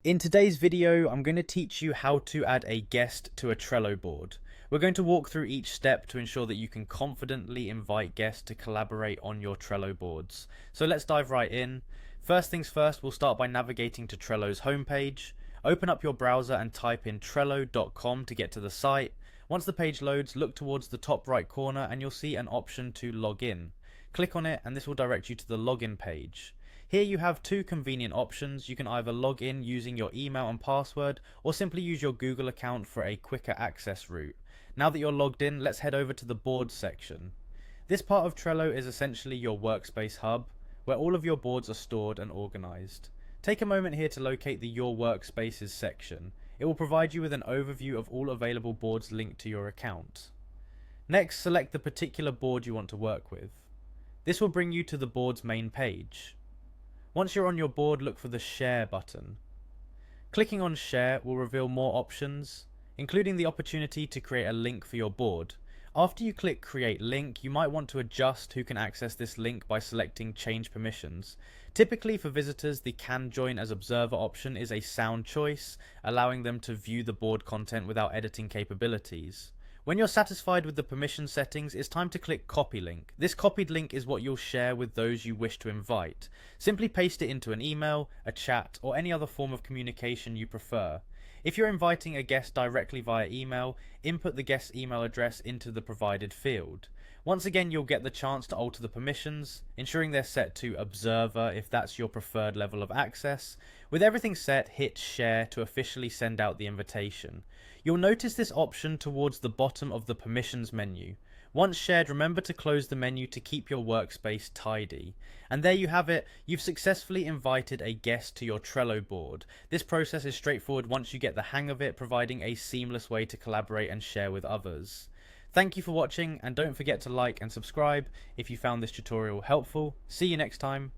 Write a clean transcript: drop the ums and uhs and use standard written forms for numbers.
In today's video, I'm going to teach you how to add a guest to a Trello board. We're going to walk through each step to ensure that you can confidently invite guests to collaborate on your Trello boards. So let's dive right in. First things first, we'll start by navigating to Trello's homepage. Open up your browser and type in trello.com to get to the site. Once the page loads, look towards the top right corner and you'll see an option to log in. Click on it and this will direct you to the login page. Here you have two convenient options. You can either log in using your email and password or simply use your Google account for a quicker access route. Now that you're logged in, let's head over to the boards section. This part of Trello is essentially your workspace hub, where all of your boards are stored and organized. Take a moment here to locate the Your Workspaces section. It will provide you with an overview of all available boards linked to your account. Next, select the particular board you want to work with. This will bring you to the board's main page. Once you're on your board, look for the Share button. Clicking on Share will reveal more options, including the opportunity to create a link for your board. After you click Create Link, you might want to adjust who can access this link by selecting Change Permissions. Typically for visitors, the Can Join as Observer option is a sound choice, allowing them to view the board content without editing capabilities. When you're satisfied with the permission settings, it's time to click Copy Link. This copied link is what you'll share with those you wish to invite. Simply paste it into an email, a chat, or any other form of communication you prefer. If you're inviting a guest directly via email, input the guest's email address into the provided field. Once again, you'll get the chance to alter the permissions, ensuring they're set to Observer if that's your preferred level of access. With everything set, hit Share to officially send out the invitation. You'll notice this option towards the bottom of the Permissions menu. Once shared, remember to close the menu to keep your workspace tidy. And there you have it, you've successfully invited a guest to your Trello board. This process is straightforward once you get the hang of it, providing a seamless way to collaborate and share with others. Thank you for watching, and don't forget to like and subscribe if you found this tutorial helpful. See you next time.